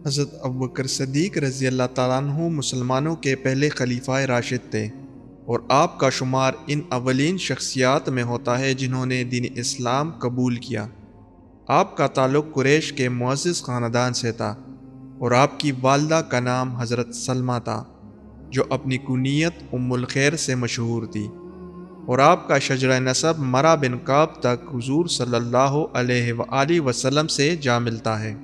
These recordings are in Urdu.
حضرت ابوبکر صدیق رضی اللہ تعالیٰ عنہ مسلمانوں کے پہلے خلیفہ راشد تھے اور آپ کا شمار ان اولین شخصیات میں ہوتا ہے جنہوں نے دین اسلام قبول کیا۔ آپ کا تعلق قریش کے معزز خاندان سے تھا اور آپ کی والدہ کا نام حضرت سلمہ تھا جو اپنی کنیت ام الخیر سے مشہور تھی، اور آپ کا شجرہ نسب مرہ بن کعب تک حضور صلی اللہ علیہ وآلہ وسلم سے جا ملتا ہے۔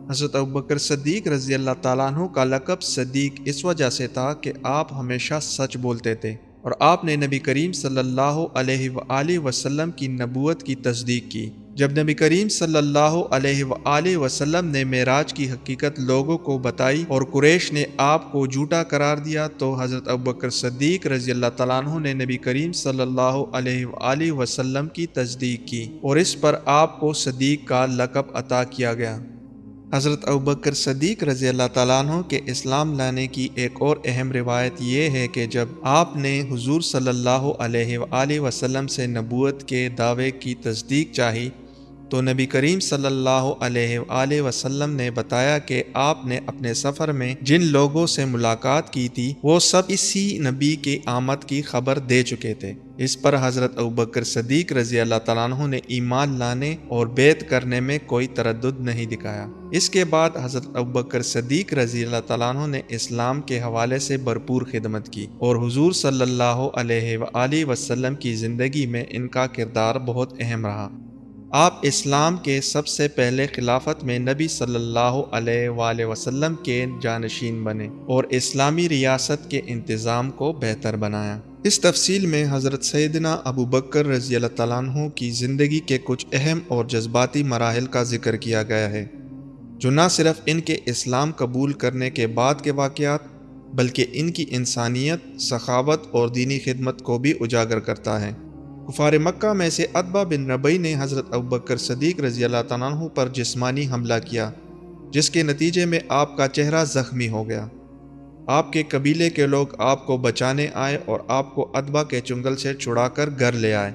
حضرت ابوبکر صدیق رضی اللہ تعالیٰ عنہ کا لقب صدیق اس وجہ سے تھا کہ آپ ہمیشہ سچ بولتے تھے، اور آپ نے نبی کریم صلی اللہ علیہ وآلہ وسلم کی نبوت کی تصدیق کی۔ جب نبی کریم صلی اللہ علیہ وآلہ وسلم نے معراج کی حقیقت لوگوں کو بتائی اور قریش نے آپ کو جھوٹا قرار دیا تو حضرت ابوبکر صدیق رضی اللہ تعالیٰ عنہ نے نبی کریم صلی اللہ علیہ وآلہ وسلم کی تصدیق کی اور اس پر آپ کو صدیق کا لقب عطا کیا گیا۔ حضرت ابوبکر صدیق رضی اللہ تعالیٰ عنہ کے اسلام لانے کی ایک اور اہم روایت یہ ہے کہ جب آپ نے حضور صلی اللہ علیہ وآلہ وسلم سے نبوت کے دعوے کی تصدیق چاہی تو نبی کریم صلی اللہ علیہ وآلہ وسلم نے بتایا کہ آپ نے اپنے سفر میں جن لوگوں سے ملاقات کی تھی وہ سب اسی نبی کی آمد کی خبر دے چکے تھے۔ اس پر حضرت ابوبکر صدیق رضی اللہ تعالیٰ عنہ نے ایمان لانے اور بیعت کرنے میں کوئی تردد نہیں دکھایا۔ اس کے بعد حضرت ابوبکر صدیق رضی اللہ تعالیٰ عنہ نے اسلام کے حوالے سے بھرپور خدمت کی اور حضور صلی اللہ علیہ وآلہ وسلم کی زندگی میں ان کا کردار بہت اہم رہا۔ آپ اسلام کے سب سے پہلے خلافت میں نبی صلی اللہ علیہ وآلہ وسلم کے جانشین بنے اور اسلامی ریاست کے انتظام کو بہتر بنایا۔ اس تفصیل میں حضرت سیدنا ابوبکر رضی اللہ تعالیٰ عنہ کی زندگی کے کچھ اہم اور جذباتی مراحل کا ذکر کیا گیا ہے جو نہ صرف ان کے اسلام قبول کرنے کے بعد کے واقعات بلکہ ان کی انسانیت، سخاوت اور دینی خدمت کو بھی اجاگر کرتا ہے۔ کفار مکہ میں سے عتبہ بن ربیع نے حضرت ابوبکر صدیق رضی اللہ تعالیٰ عنہ پر جسمانی حملہ کیا جس کے نتیجے میں آپ کا چہرہ زخمی ہو گیا۔ آپ کے قبیلے کے لوگ آپ کو بچانے آئے اور آپ کو عتبہ کے چنگل سے چھڑا کر گھر لے آئے۔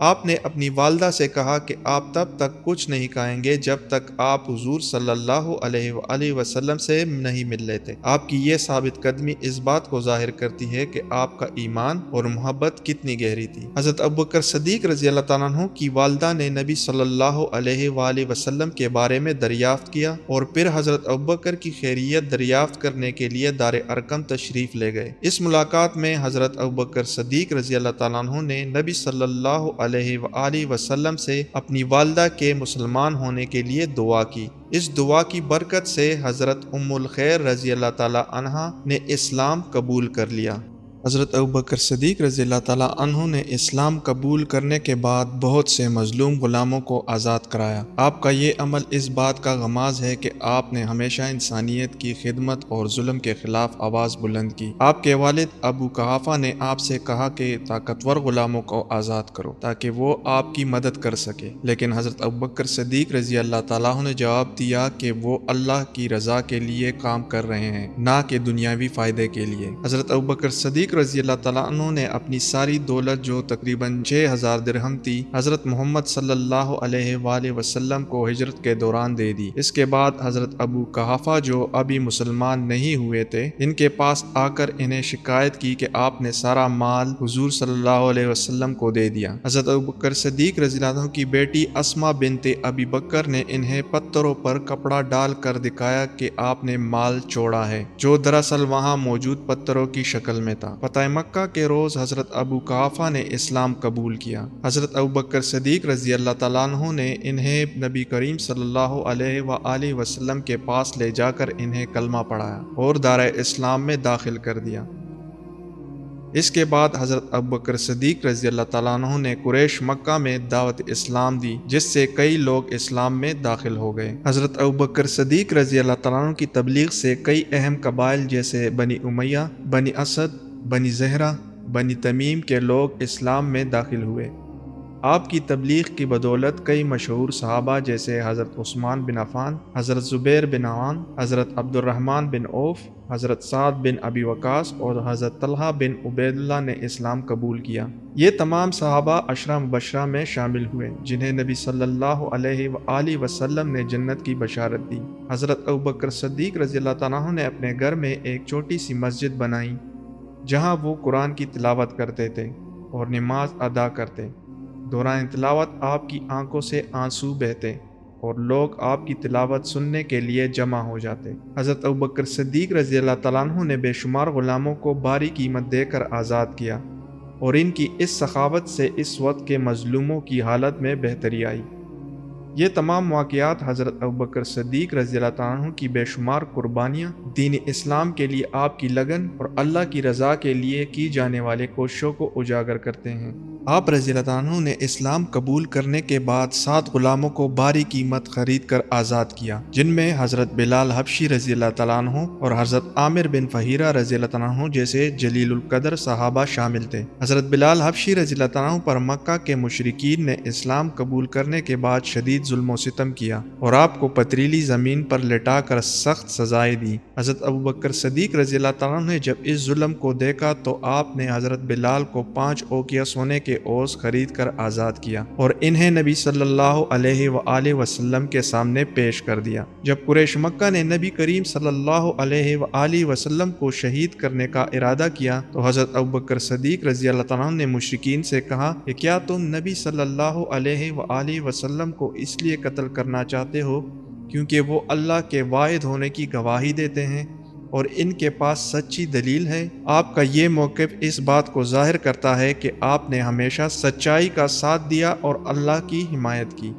آپ نے اپنی والدہ سے کہا کہ آپ تب تک کچھ نہیں کھائیں گے جب تک آپ حضور صلی اللہ علیہ وآلہ وسلم سے نہیں مل لیتے۔ آپ کی یہ ثابت قدمی اس بات کو ظاہر کرتی ہے کہ آپ کا ایمان اور محبت کتنی گہری تھی۔ حضرت ابوبکر صدیق رضی اللہ تعالیٰ عنہ کی والدہ نے نبی صلی اللہ علیہ وآلہ وسلم کے بارے میں دریافت کیا اور پھر حضرت ابوبکر کی خیریت دریافت کرنے کے لیے دار ارقم تشریف لے گئے۔ اس ملاقات میں حضرت ابوبکر صدیق رضی اللہ تعالیٰ عنہ نے نبی صلی اللہ علیہ وآلہ وسلم سے اپنی والدہ کے مسلمان ہونے کے لیے دعا کی۔ اس دعا کی برکت سے حضرت ام الخیر رضی اللہ تعالی عنہا نے اسلام قبول کر لیا۔ حضرت ابوبکر صدیق رضی اللہ تعالیٰ عنہ نے اسلام قبول کرنے کے بعد بہت سے مظلوم غلاموں کو آزاد کرایا۔ آپ کا یہ عمل اس بات کا غماز ہے کہ آپ نے ہمیشہ انسانیت کی خدمت اور ظلم کے خلاف آواز بلند کی۔ آپ کے والد ابو قحافہ نے آپ سے کہا کہ طاقتور غلاموں کو آزاد کرو تاکہ وہ آپ کی مدد کر سکے، لیکن حضرت ابوبکر صدیق رضی اللہ تعالیٰ عنہ نے جواب دیا کہ وہ اللہ کی رضا کے لیے کام کر رہے ہیں، نہ کہ دنیاوی فائدے کے لیے۔ حضرت ابوبکر صدیق رضی اللہ تعالیٰ عنہ نے اپنی ساری دولت جو تقریباً 6000 درہم تھی حضرت محمد صلی اللہ علیہ وآلہ وسلم کو ہجرت کے دوران دے دی۔ اس کے بعد حضرت ابو قحافہ جو ابھی مسلمان نہیں ہوئے تھے ان کے پاس آ کر انہیں شکایت کی کہ آپ نے سارا مال حضور صلی اللہ علیہ وسلم کو دے دیا۔ حضرت ابوبکر صدیق رضی اللہ عنہ کی بیٹی اسما بنت ابی بکر نے انہیں پتھروں پر کپڑا ڈال کر دکھایا کہ آپ نے مال چھوڑا ہے جو دراصل وہاں موجود پتھروں کی شکل میں تھا۔ فتح مکہ کے روز حضرت ابو قحافہ نے اسلام قبول کیا۔ حضرت ابوبکر صدیق رضی اللہ تعالیٰ عنہ نے انہیں نبی کریم صلی اللہ علیہ وآلہ وسلم کے پاس لے جا کر انہیں کلمہ پڑھایا اور دار اسلام میں داخل کر دیا۔ اس کے بعد حضرت ابوبکر صدیق رضی اللہ تعالیٰ عنہ نے قریش مکہ میں دعوت اسلام دی جس سے کئی لوگ اسلام میں داخل ہو گئے۔ حضرت ابوبکر صدیق رضی اللہ تعالیٰ عنہ کی تبلیغ سے کئی اہم قبائل جیسے بنی امیہ، بنی اسد، بنی زہرہ، بنی تمیم کے لوگ اسلام میں داخل ہوئے۔ آپ کی تبلیغ کی بدولت کئی مشہور صحابہ جیسے حضرت عثمان بن عفان، حضرت زبیر بن عوام، حضرت عبد الرحمن بن عوف، حضرت سعد بن ابی وقاص اور حضرت طلحہ بن عبید اللہ نے اسلام قبول کیا۔ یہ تمام صحابہ عشرہ مبشرہ میں شامل ہوئے جنہیں نبی صلی اللہ علیہ وآلہ وسلم نے جنت کی بشارت دی۔ حضرت ابوبکر صدیق رضی اللہ تعالیٰ عنہ نے اپنے گھر میں ایک چھوٹی سی مسجد بنائی جہاں وہ قرآن کی تلاوت کرتے تھے اور نماز ادا کرتے۔ دوران تلاوت آپ کی آنکھوں سے آنسو بہتے اور لوگ آپ کی تلاوت سننے کے لیے جمع ہو جاتے۔ حضرت ابوبکر صدیق رضی اللہ تعالیٰ عنہ نے بے شمار غلاموں کو بھاری قیمت دے کر آزاد کیا اور ان کی اس سخاوت سے اس وقت کے مظلوموں کی حالت میں بہتری آئی۔ یہ تمام واقعات حضرت ابوبکر صدیق رضی اللہ تعالیٰ عنہ کی بے شمار قربانیاں، دین اسلام کے لیے آپ کی لگن اور اللہ کی رضا کے لیے کی جانے والے کوششوں کو اجاگر کرتے ہیں۔ آپ رضی اللہ عنہ نے اسلام قبول کرنے کے بعد 7 غلاموں کو بھاری قیمت خرید کر آزاد کیا، جن میں حضرت بلال حبشی رضی اللہ تعالیٰ عنہ اور حضرت عامر بن فہیرہ رضی اللہ تعالیٰ عنہ جیسے جلیل القدر صحابہ شامل تھے۔ حضرت بلال حبشی رضی اللہ تعالیٰ عنہ پر مکہ کے مشرکین نے اسلام قبول کرنے کے بعد شدید ظلم و ستم کیا اور آپ کو پتریلی زمین پر لٹا کر سخت سزائیں دی۔ حضرت ابوبکر صدیق رضی اللہ تعالیٰ عنہ نے جب اس ظلم کو دیکھا تو آپ نے حضرت بلال کو 5 اوقیہ سونے کے اوز خرید کر آزاد کیا اور انہیں نبی صلی اللہ علیہ وآلہ وسلم کے سامنے پیش کر دیا۔ جب قریش مکہ نے نبی کریم صلی اللہ علیہ وآلہ وسلم کو شہید کرنے کا ارادہ کیا تو حضرت ابوبکر صدیق رضی اللہ تعالیٰ عنہ نے مشرکین سے کہا کہ کیا تم نبی صلی اللہ علیہ وآلہ وسلم کو اس لیے قتل کرنا چاہتے ہو کیونکہ وہ اللہ کے واحد ہونے کی گواہی دیتے ہیں اور ان کے پاس سچی دلیل ہے؟ آپ کا یہ موقف اس بات کو ظاہر کرتا ہے کہ آپ نے ہمیشہ سچائی کا ساتھ دیا اور اللہ کی حمایت کی۔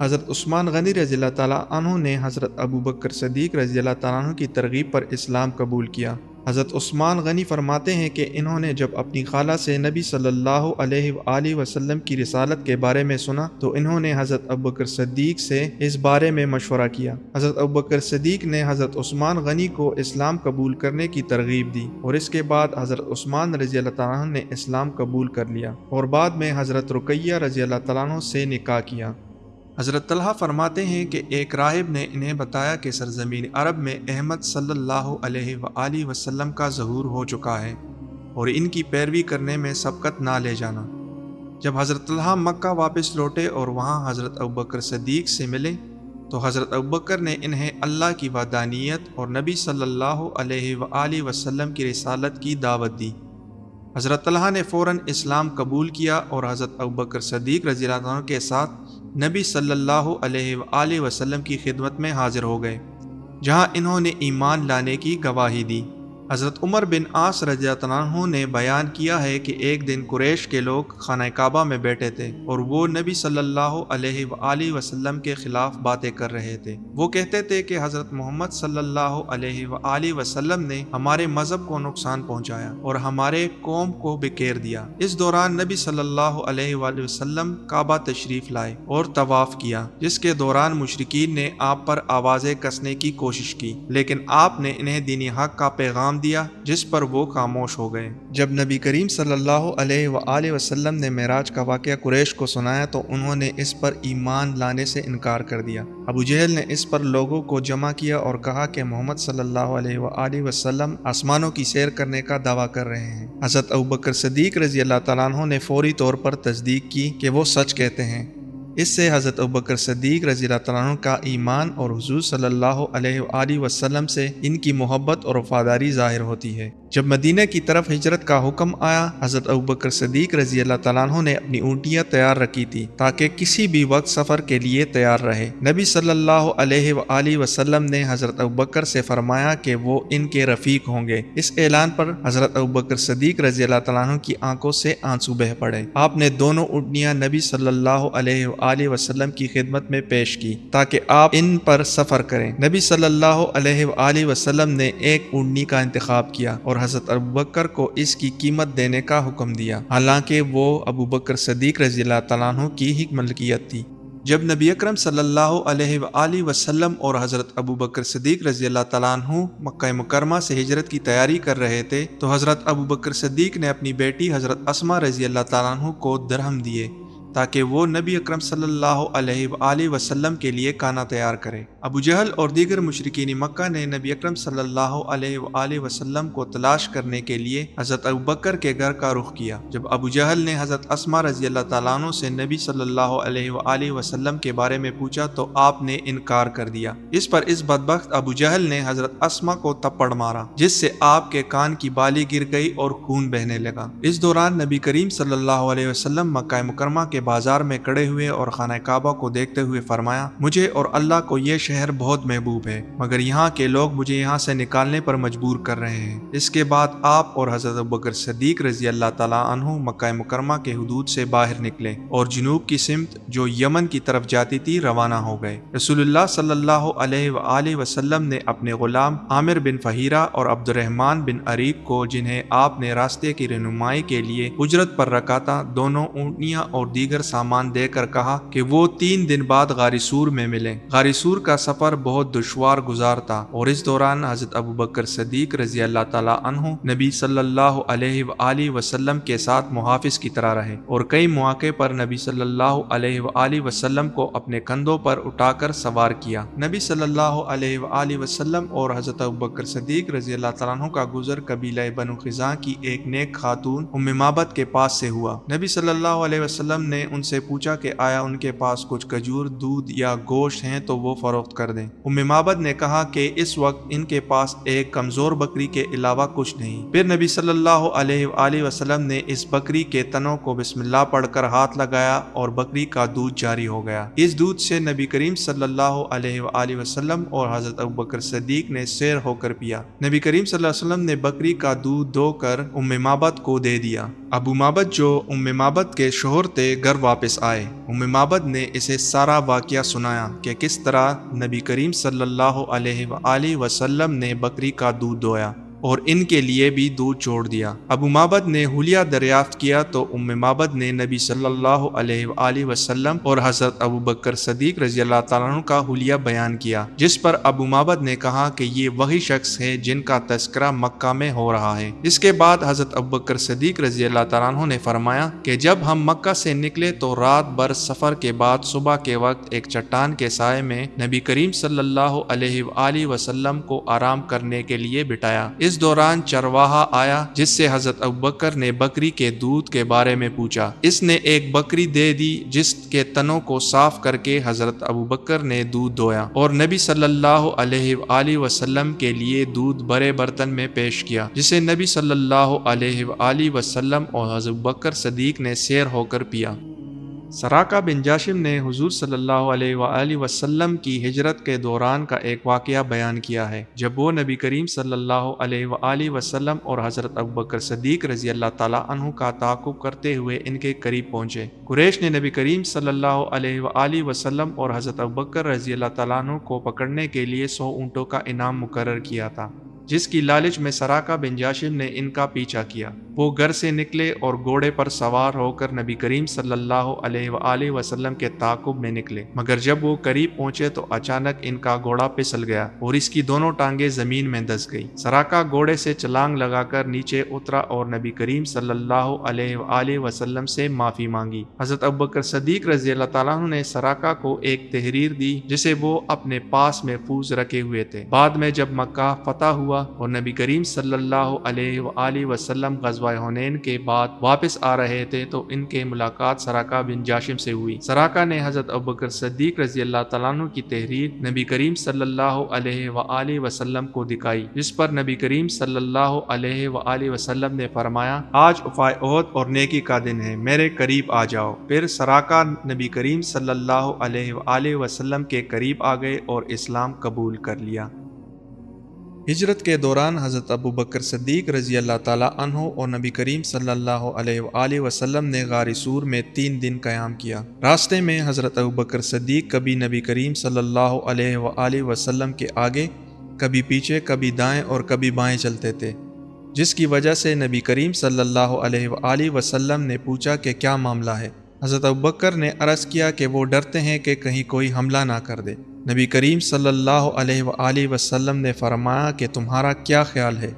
حضرت عثمان غنی رضی اللہ تعالیٰ عنہ نے حضرت ابوبکر صدیق رضی اللہ تعالیٰ عنہ کی ترغیب پر اسلام قبول کیا۔ حضرت عثمان غنی فرماتے ہیں کہ انہوں نے جب اپنی خالہ سے نبی صلی اللہ علیہ وآلہ وسلم کی رسالت کے بارے میں سنا تو انہوں نے حضرت ابوبکر صدیق سے اس بارے میں مشورہ کیا۔ حضرت ابوبکر صدیق نے حضرت عثمان غنی کو اسلام قبول کرنے کی ترغیب دی اور اس کے بعد حضرت عثمان رضی اللہ تعالیٰ عنہ نے اسلام قبول کر لیا اور بعد میں حضرت رقیہ رضی اللہ تعالیٰ عنہ سے نکاح کیا۔ حضرت طلحہ فرماتے ہیں کہ ایک راہب نے انہیں بتایا کہ سرزمین عرب میں احمد صلی اللہ علیہ وآلہ وسلم کا ظہور ہو چکا ہے اور ان کی پیروی کرنے میں سبقت نہ لے جانا۔ جب حضرت طلحہ مکہ واپس لوٹے اور وہاں حضرت ابوبکر صدیق سے ملے تو حضرت ابوبکر نے انہیں اللہ کی وحدانیت اور نبی صلی اللہ علیہ وآلہ وسلم کی رسالت کی دعوت دی۔ حضرت طلحہ نے فوراً اسلام قبول کیا اور حضرت ابوبکر صدیق رضی اللہ عنہ کے ساتھ نبی صلی اللہ علیہ وآلہ وسلم کی خدمت میں حاضر ہو گئے جہاں انہوں نے ایمان لانے کی گواہی دی۔ حضرت عمر بن عاص رضی اللہ عنہ نے بیان کیا ہے کہ ایک دن قریش کے لوگ خانہ کعبہ میں بیٹھے تھے اور وہ نبی صلی اللہ علیہ وآلہ وسلم کے خلاف باتیں کر رہے تھے۔ وہ کہتے تھے کہ حضرت محمد صلی اللہ علیہ وآلہ وسلم نے ہمارے مذہب کو نقصان پہنچایا اور ہمارے قوم کو بکیر دیا۔ اس دوران نبی صلی اللہ علیہ وآلہ وسلم کعبہ تشریف لائے اور طواف کیا، جس کے دوران مشرکین نے آپ پر آوازیں کسنے کی کوشش کی، لیکن آپ نے انہیں دین حق کا پیغام دیا جس پر وہ خاموش ہو گئے۔ جب نبی کریم صلی اللہ علیہ وآلہ وسلم نے معراج کا واقعہ قریش کو سنایا تو انہوں نے اس پر ایمان لانے سے انکار کر دیا۔ ابو جہل نے اس پر لوگوں کو جمع کیا اور کہا کہ محمد صلی اللہ علیہ وآلہ وسلم آسمانوں کی سیر کرنے کا دعویٰ کر رہے ہیں۔ حضرت ابوبکر صدیق رضی اللہ تعالیٰ عنہ نے فوری طور پر تصدیق کی کہ وہ سچ کہتے ہیں۔ اس سے حضرت ابوبکر صدیق رضی اللہ تعالیٰ عنہ کا ایمان اور حضور صلی اللہ علیہ وآلہ وسلم سے ان کی محبت اور وفاداری ظاہر ہوتی ہے۔ جب مدینہ کی طرف ہجرت کا حکم آیا، حضرت ابوبکر صدیق رضی اللہ تعالیٰ عنہ نے اپنی اونٹیاں تیار رکھی تھی تاکہ کسی بھی وقت سفر کے لیے تیار رہے۔ نبی صلی اللہ علیہ وآلہ وسلم نے حضرت ابوبکر سے فرمایا کہ وہ ان کے رفیق ہوں گے۔ اس اعلان پر حضرت ابوبکر صدیق رضی اللہ تعالیٰ عنہ کی آنکھوں سے آنسو بہہ پڑے۔ آپ نے دونوں اونٹیاں نبی صلی اللہ علیہ وآلہ وسلم کی خدمت میں پیش کی تاکہ آپ ان پر سفر کریں۔ نبی صلی اللہ علیہ وآلہ وسلم نے ایک اونٹنی کا انتخاب کیا اور حضرت ابوبکر کو اس کی قیمت دینے کا حکم دیا، حالانکہ وہ ابوبکر صدیق رضی اللہ تعالیٰ عنہ کی ہی ملکیت تھی۔ جب نبی اکرم صلی اللہ علیہ وآلہ وسلم اور حضرت ابو بکر صدیق رضی اللہ تعالیٰ عنہ مکہ مکرمہ سے ہجرت کی تیاری کر رہے تھے تو حضرت ابو بکر صدیق نے اپنی بیٹی حضرت اسماء رضی اللہ تعالیٰ عنہ کو درہم دیے تاکہ وہ نبی اکرم صلی اللہ علیہ وآلہ وسلم کے لیے کھانا تیار کرے۔ ابو جہل اور دیگر مشرکین مکہ نے نبی اکرم صلی اللہ علیہ وآلہ وسلم کو تلاش کرنے کے لیے حضرت ابو بکر کے گھر کا رخ کیا۔ جب ابو جہل نے حضرت اسماء رضی اللہ تعالیٰ عنہ سے نبی صلی اللہ علیہ وآلہ وسلم کے بارے میں پوچھا تو آپ نے انکار کر دیا۔ اس پر اس بدبخت ابو جہل نے حضرت اسماء کو تھپڑ مارا جس سے آپ کے کان کی بالی گر گئی اور خون بہنے لگا۔ اس دوران نبی کریم صلی اللہ علیہ وسلم مکہ مکرمہ کے بازار میں کھڑے ہوئے اور خانہ کعبہ کو دیکھتے ہوئے فرمایا، مجھے اور اللہ کو یہ شہر بہت محبوب ہے مگر یہاں کے لوگ مجھے یہاں سے نکالنے پر مجبور کر رہے ہیں۔ اس کے بعد آپ اور حضرت ابوبکر صدیق رضی اللہ تعالیٰ عنہ مکہ مکرمہ کے حدود سے باہر نکلے اور جنوب کی سمت جو یمن کی طرف جاتی تھی روانہ ہو گئے۔ رسول اللہ صلی اللہ علیہ وآلہ وسلم نے اپنے غلام عامر بن فہیرہ اور عبد الرحمن بن عریق کو، جنہیں آپ نے راستے کی رہنمائی کے لیے اجرت پر رکھا تھا، دونوں اونٹنیاں اور دیگر سامان دے کر کہا کہ وہ 3 دن بعد غار سور میں ملیں۔ غار سور کا سفر بہت دشوار گزار تھا اور اس دوران حضرت ابو بکر صدیق رضی اللہ تعالیٰ عنہ نبی صلی اللہ علیہ وآلہ وسلم کے ساتھ محافظ کی طرح رہے اور کئی مواقع پر نبی صلی اللہ علیہ وآلہ وسلم کو اپنے کندھوں پر اٹھا کر سوار کیا۔ نبی صلی اللہ علیہ وآلہ وسلم اور حضرت ابو بکر صدیق رضی اللہ تعالیٰ عنہ کا گزر قبیلہ بنو خزاع کی ایک نیک خاتون ام معبد کے پاس سے ہوا۔ نبی صلی اللہ علیہ وسلم نے ان سے پوچھا کہ آیا ان کے پاس کچھ کھجور، دودھ یا گوشت ہیں تو وہ فروخت کر دیں۔ ام معبد نے کہا کہ اس وقت ان کے پاس ایک کمزور بکری کے علاوہ کچھ نہیں۔ پھر نبی صلی اللہ علیہ وآلہ وسلم نے اس بکری کے تنوں کو بسم اللہ پڑھ کر ہاتھ لگایا اور بکری کا دودھ جاری ہو گیا۔ اس دودھ سے نبی کریم صلی اللہ علیہ وآلہ وسلم اور حضرت ابو بکر صدیق نے سیر ہو کر پیا۔ نبی کریم صلی اللہ علیہ وسلم نے بکری کا دودھ دھو کر ام معبد کو دے دیا۔ ابو معبد جو ام معبد کے شوہر تھے گھر واپس آئے۔ ام معبد نے اسے سارا واقعہ سنایا کہ کس طرح نبی کریم صلی اللہ علیہ وآلہ وسلم نے بکری کا دودھ دھویا اور ان کے لیے بھی دودھ چھوڑ دیا۔ ابو معبد نے حلیہ دریافت کیا تو ام معبد نے نبی صلی اللہ علیہ وآلہ وسلم اور حضرت ابو بکر صدیق رضی اللہ تعالیٰ عنہ کا حلیہ بیان کیا، جس پر ابو معبد نے کہا کہ یہ وہی شخص ہے جن کا تذکرہ مکہ میں ہو رہا ہے۔ اس کے بعد حضرت ابو بکر صدیق رضی اللہ تعالیٰ عنہ نے فرمایا کہ جب ہم مکہ سے نکلے تو رات بھر سفر کے بعد صبح کے وقت ایک چٹان کے سائے میں نبی کریم صلی اللہ علیہ وآلہ وسلم کو آرام کرنے کے لیے بٹھایا۔ اس دوران چرواہا آیا جس سے حضرت ابوبکر نے بکری کے دودھ کے بارے میں پوچھا۔ اس نے ایک بکری دے دی جس کے تنوں کو صاف کر کے حضرت ابوبکر نے دودھ دھویا اور نبی صلی اللہ علیہ وآلہ وسلم کے لیے دودھ بڑے برتن میں پیش کیا، جسے نبی صلی اللہ علیہ وآلہ وسلم اور حضرت ابوبکر صدیق نے سیر ہو کر پیا۔ سراقہ بن جاشم نے حضور صلی اللہ علیہ وآلہ وسلم کی ہجرت کے دوران کا ایک واقعہ بیان کیا ہے۔ جب وہ نبی کریم صلی اللہ علیہ وآلہ وسلم اور حضرت ابوبکر صدیق رضی اللہ تعالیٰ عنہ کا تعاقب کرتے ہوئے ان کے قریب پہنچے، قریش نے نبی کریم صلی اللہ علیہ وآلہ وسلم اور حضرت ابوبکر رضی اللہ تعالیٰ عنہ کو پکڑنے کے لیے 100 اونٹوں کا انعام مقرر کیا تھا، جس کی لالچ میں سراقہ بن جاشم نے ان کا پیچھا کیا۔ وہ گھر سے نکلے اور گھوڑے پر سوار ہو کر نبی کریم صلی اللہ علیہ وآلہ وسلم کے تعاقب میں نکلے، مگر جب وہ قریب پہنچے تو اچانک ان کا گھوڑا پھسل گیا اور اس کی دونوں ٹانگیں زمین میں دھس گئی۔ سراقہ گھوڑے سے چھلانگ لگا کر نیچے اترا اور نبی کریم صلی اللہ علیہ وآلہ وسلم سے معافی مانگی۔ حضرت ابوبکر صدیق رضی اللہ تعالیٰ عنہ نے سراقہ کو ایک تحریر دی جسے وہ اپنے پاس محفوظ رکھے ہوئے تھے۔ بعد میں جب مکہ فتح ہوا اور نبی کریم صلی اللہ علیہ وآلہ وسلم غزوہ حنین کے بعد واپس آ رہے تھے تو ان کے ملاقات سراقہ بن جاشم سے ہوئی۔ سراقہ نے حضرت ابوبکر صدیق رضی اللہ تعالیٰ عنہ کی تحریر نبی کریم صلی اللہ علیہ وآلہ وسلم کو دکھائی، جس پر نبی کریم صلی اللہ علیہ وآلہ وسلم نے فرمایا، آج عفائے احد اور نیکی کا دن ہے، میرے قریب آ جاؤ۔ پھر سراقہ نبی کریم صلی اللہ علیہ وآلہ وسلم کے قریب آ گئے اور اسلام قبول کر لیا۔ ہجرت کے دوران حضرت ابو بکر صدیق رضی اللہ تعالیٰ عنہ اور نبی کریم صلی اللہ علیہ وآلہ وسلم نے غار سور میں 3 دن قیام کیا۔ راستے میں حضرت ابو بکر صدیق کبھی نبی کریم صلی اللہ علیہ وآلہ وسلم کے آگے، کبھی پیچھے، کبھی دائیں اور کبھی بائیں چلتے تھے، جس کی وجہ سے نبی کریم صلی اللہ علیہ وآلہ وسلم نے پوچھا کہ کیا معاملہ ہے؟ حضرت ابوبکر نے عرض کیا کہ وہ ڈرتے ہیں کہ کہیں کوئی حملہ نہ کر دے۔ نبی کریم صلی اللہ علیہ وآلہ وسلم نے فرمایا کہ تمہارا کیا خیال ہے،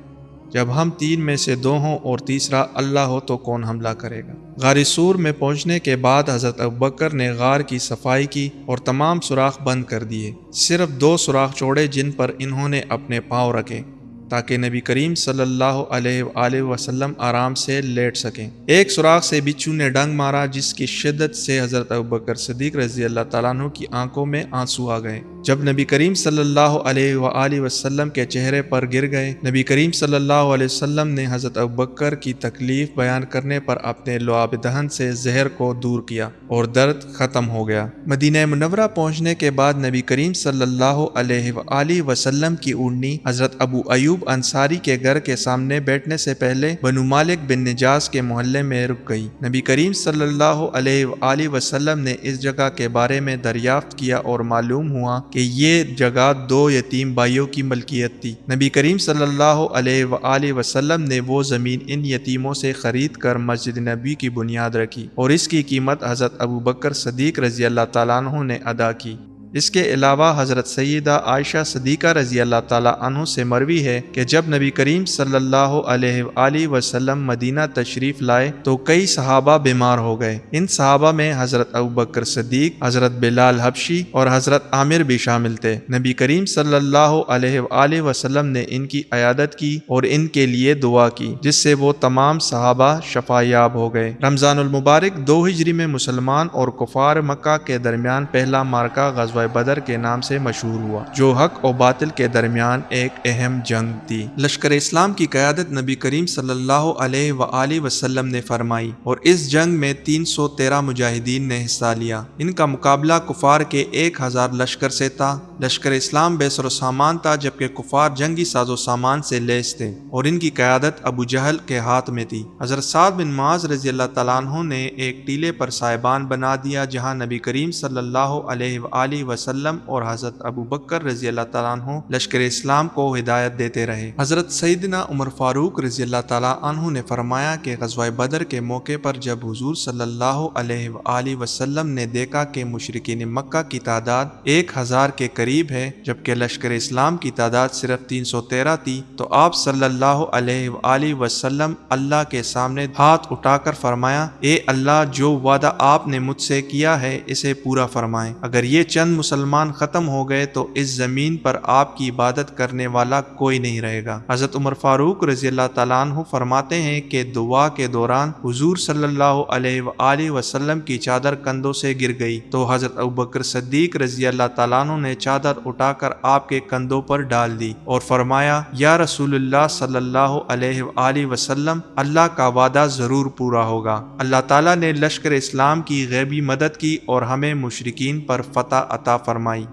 جب ہم 3 میں سے 2 ہوں اور تیسرا اللہ ہو تو کون حملہ کرے گا؟ غار سور میں پہنچنے کے بعد حضرت ابوبکر نے غار کی صفائی کی اور تمام سوراخ بند کر دیے، صرف 2 سوراخ چھوڑے جن پر انہوں نے اپنے پاؤں رکھے تاکہ نبی کریم صلی اللہ علیہ وآلہ وسلم آرام سے لیٹ سکیں۔ ایک سوراخ سے بچھو نے ڈنگ مارا جس کی شدت سے حضرت ابوبکر صدیق رضی اللہ تعالیٰ عنہ کی آنکھوں میں آنسو آ گئے۔ جب نبی کریم صلی اللہ علیہ وآلہ وسلم کے چہرے پر گر گئے، نبی کریم صلی اللہ علیہ وسلم نے حضرت ابوبکر کی تکلیف بیان کرنے پر اپنے لعاب دہن سے زہر کو دور کیا اور درد ختم ہو گیا۔ مدینہ منورہ پہنچنے کے بعد نبی کریم صلی اللہ علیہ وآلہ وسلم کی اونٹنی حضرت ابو ایوب انصاری کے گھر کے سامنے بیٹھنے سے پہلے بنو مالک بن نجاس کے محلے میں رک گئی۔ نبی کریم صلی اللہ علیہ وآلہ وسلم نے اس جگہ کے بارے میں دریافت کیا اور معلوم ہوا کہ یہ جگہ 2 یتیم بھائیوں کی ملکیت تھی۔ نبی کریم صلی اللہ علیہ وآلہ وسلم نے وہ زمین ان یتیموں سے خرید کر مسجد نبی کی بنیاد رکھی اور اس کی قیمت حضرت ابوبکر صدیق رضی اللہ تعالیٰ عنہ نے ادا کی۔ اس کے علاوہ حضرت سیدہ عائشہ صدیقہ رضی اللہ تعالیٰ عنہ سے مروی ہے کہ جب نبی کریم صلی اللہ علیہ وآلہ وسلم مدینہ تشریف لائے تو کئی صحابہ بیمار ہو گئے۔ ان صحابہ میں حضرت ابوبکر صدیق، حضرت بلال حبشی اور حضرت عامر بھی شامل تھے۔ نبی کریم صلی اللہ علیہ وآلہ وسلم نے ان کی عیادت کی اور ان کے لیے دعا کی جس سے وہ تمام صحابہ شفا یاب ہو گئے۔ رمضان المبارک 2 ہجری میں مسلمان اور کفار مکہ کے درمیان پہلا مارکہ غزوہ بدر کے نام سے مشہور ہوا، جو حق و باطل کے درمیان ایک اہم جنگ تھی۔ لشکر اسلام کی قیادت نبی کریم صلی اللہ علیہ وآلہ وسلم نے فرمائی اور اس جنگ میں 313 مجاہدین نے حصہ لیا۔ ان کا مقابلہ کفار کے 1000 لشکر سے تھا۔ لشکر اسلام بے سر و سامان تھا جبکہ کفار جنگی ساز و سامان سے لیس تھے اور ان کی قیادت ابو جہل کے ہاتھ میں تھی۔ حضرت سعد بن معاذ رضی اللہ تعالیٰ عنہ نے ایک ٹیلے پر سائبان بنا دیا جہاں نبی کریم صلی اللہ علیہ وآلہ وسلم اور حضرت ابوبکر رضی اللہ تعالیٰ عنہ لشکر اسلام کو ہدایت دیتے رہے۔ حضرت سیدنا عمر فاروق رضی اللہ تعالیٰ عنہ نے فرمایا کہ غزوہ بدر کے موقع پر جب حضور صلی اللہ علیہ وآلہ وسلم نے دیکھا کہ مشرکین مکہ کی تعداد 1000 کے قریب ہے جبکہ لشکر اسلام کی تعداد صرف 313 تھی تو آپ صلی اللہ علیہ وآلہ وسلم اللہ کے سامنے ہاتھ اٹھا کر فرمایا، اے اللہ، جو وعدہ آپ نے مجھ سے کیا ہے اسے پورا فرمائیں۔ اگر یہ چند مسلمان ختم ہو گئے تو اس زمین پر آپ کی عبادت کرنے والا کوئی نہیں رہے گا۔ حضرت عمر فاروق رضی اللہ تعالیٰ عنہ فرماتے ہیں کہ دعا کے دوران حضور صلی اللہ علیہ وآلہ وسلم کی چادر کندھوں سے گر گئی تو حضرت ابوبکر صدیق رضی اللہ تعالیٰ عنہ نے چادر اٹھا کر آپ کے کندھوں پر ڈال دی اور فرمایا، یا رسول اللہ صلی اللہ علیہ وآلہ وسلم، اللہ کا وعدہ ضرور پورا ہوگا۔ اللہ تعالیٰ نے لشکر اسلام کی غیبی مدد کی اور ہمیں مشرکین پر فتح عطا فرمائی۔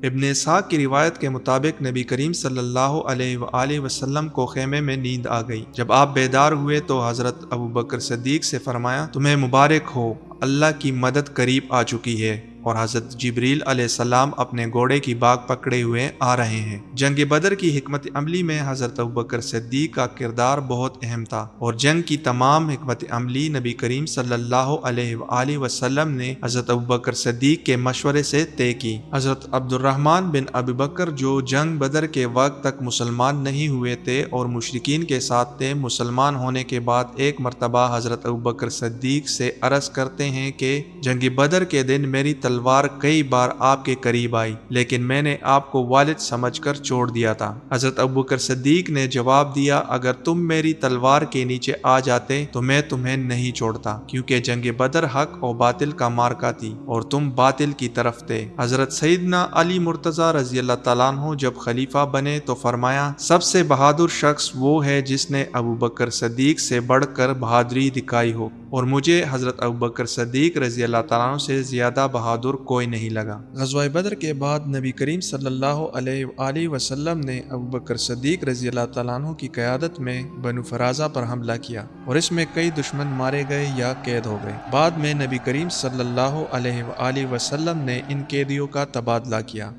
ابن اسحاق کی روایت کے مطابق نبی کریم صلی اللہ علیہ وآلہ وسلم کو خیمے میں نیند آ گئی۔ جب آپ بیدار ہوئے تو حضرت ابوبکر صدیق سے فرمایا، تمہیں مبارک ہو، اللہ کی مدد قریب آ چکی ہے اور حضرت جبریل علیہ السلام اپنے گھوڑے کی باگ پکڑے ہوئے آ رہے ہیں۔ جنگ بدر کی حکمت عملی میں حضرت ابوبکر صدیق کا کردار بہت اہم تھا اور جنگ کی تمام حکمت عملی نبی کریم صلی اللہ علیہ وآلہ وسلم نے حضرت ابوبکر صدیق کے مشورے سے طے کی۔ حضرت عبد الرحمن بن ابی بکر جو جنگ بدر کے وقت تک مسلمان نہیں ہوئے تھے اور مشرکین کے ساتھ تھے، مسلمان ہونے کے بعد ایک مرتبہ حضرت ابوبکر صدیق سے عرض کرتے ہیں کہ جنگ بدر کے دن میری تلوار کئی بار آپ کے قریب آئی لیکن میں نے آپ کو والد سمجھ کر چھوڑ دیا تھا۔ حضرت ابوبکر صدیق نے جواب دیا، اگر تم میری تلوار کے نیچے آ جاتے تو میں تمہیں نہیں چھوڑتا، کیونکہ جنگ بدر حق اور باطل کا مارکا تھی اور تم باطل کی طرف تھے۔ حضرت سیدنا علی مرتضیٰ رضی اللہ تعالیٰ عنہ جب خلیفہ بنے تو فرمایا، سب سے بہادر شخص وہ ہے جس نے ابوبکر صدیق سے بڑھ کر بہادری دکھائی ہو، اور مجھے حضرت ابوبکر صدیق رضی اللہ تعالیٰ عنہ سے زیادہ بہادر کوئی نہیں لگا۔ غزوہ بدر کے بعد نبی کریم صلی اللہ علیہ وآلہ وسلم نے ابوبکر صدیق رضی اللہ تعالیٰ عنہ کی قیادت میں بنو فرازہ پر حملہ کیا اور اس میں کئی دشمن مارے گئے یا قید ہو گئے۔ بعد میں نبی کریم صلی اللہ علیہ وآلہ وسلم نے ان قیدیوں کا تبادلہ کیا۔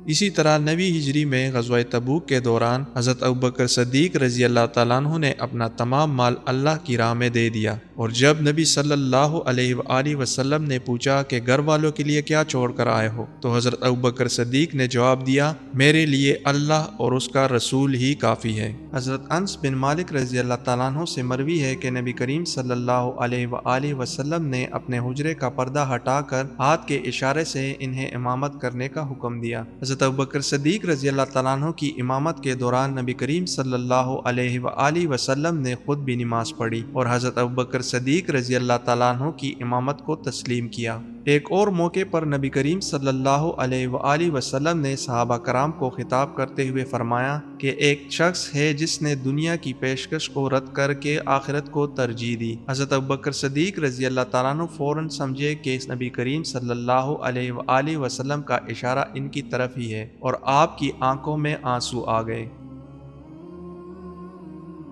اسی طرح نویں ہجری میں غزوہ تبوک کے دوران حضرت ابوبکر صدیق رضی اللہ تعالیٰ عنہ نے اپنا تمام مال اللہ کی راہ میں دے دیا، اور جب نبی صلی اللہ علیہ وآلہ وسلم نے پوچھا کہ گھر والوں کے لیے کیا چھوڑ کر آئے ہو، تو حضرت ابوبکر صدیق نے جواب دیا، میرے لیے اللہ اور اس کا رسول ہی کافی ہے۔ حضرت انس بن مالک رضی اللہ تعالیٰ عنہ سے مروی ہے کہ نبی کریم صلی اللہ علیہ وآلہ وسلم نے اپنے حجرے کا پردہ ہٹا کر ہاتھ کے اشارے سے انہیں امامت کرنے کا حکم دیا۔ حضرت ابوبکر صدیق رضی اللہ تعالیٰ عنہ کی امامت کے دوران نبی کریم صلی اللہ علیہ وآلہ وسلم نے خود بھی نماز پڑھی اور حضرت ابوبکر صدیق رضی اللہ تعالیٰ عنہ کی امامت کو تسلیم کیا۔ ایک اور موقع پر نبی کریم صلی اللہ علیہ وآلہ وسلم نے صحابہ کرام کو خطاب کرتے ہوئے فرمایا کہ ایک شخص ہے جس نے دنیا کی پیشکش کو رد کر کے آخرت کو ترجیح دی۔ حضرت ابوبکر صدیق رضی اللہ تعالیٰ عنہ فوراً سمجھے کہ اس نبی کریم صلی اللہ علیہ وآلہ وسلم کا اشارہ ان کی طرف ہی ہے، اور آپ کی آنکھوں میں آنسو آ گئے۔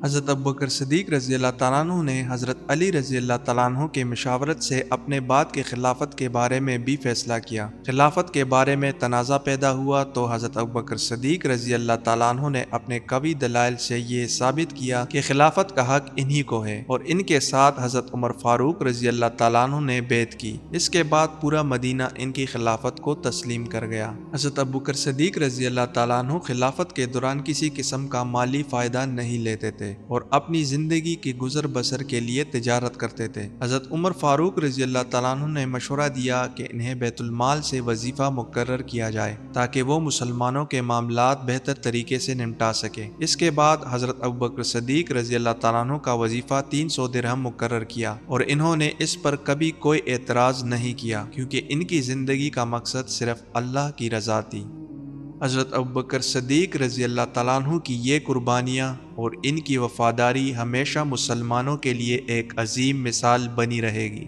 حضرت ابوبکر صدیق رضی اللہ تعالیٰ عنہ نے حضرت علی رضی اللہ تعالیٰ عنہ کے مشاورت سے اپنے بعد کے خلافت کے بارے میں بھی فیصلہ کیا۔ خلافت کے بارے میں تنازع پیدا ہوا تو حضرت ابوبکر صدیق رضی اللہ تعالیٰ عنہ نے اپنے قوی دلائل سے یہ ثابت کیا کہ خلافت کا حق انہی کو ہے، اور ان کے ساتھ حضرت عمر فاروق رضی اللہ تعالیٰ عنہ نے بیعت کی۔ اس کے بعد پورا مدینہ ان کی خلافت کو تسلیم کر گیا۔ حضرت ابوبکر صدیق رضی اللہ تعالیٰ عنہ خلافت کے دوران کسی قسم کا مالی فائدہ نہیں لیتے تھے اور اپنی زندگی کی گزر بسر کے لیے تجارت کرتے تھے۔ حضرت عمر فاروق رضی اللہ تعالیٰ عنہ نے مشورہ دیا کہ انہیں بیت المال سے وظیفہ مقرر کیا جائے تاکہ وہ مسلمانوں کے معاملات بہتر طریقے سے نمٹا سکے۔ اس کے بعد حضرت ابوبکر صدیق رضی اللہ تعالیٰ عنہ کا وظیفہ 300 درہم مقرر کیا، اور انہوں نے اس پر کبھی کوئی اعتراض نہیں کیا کیونکہ ان کی زندگی کا مقصد صرف اللہ کی رضا تھی۔ حضرت ابوبکر صدیق رضی اللہ تعالیٰ عنہ کی یہ قربانیاں اور ان کی وفاداری ہمیشہ مسلمانوں کے لیے ایک عظیم مثال بنی رہے گی۔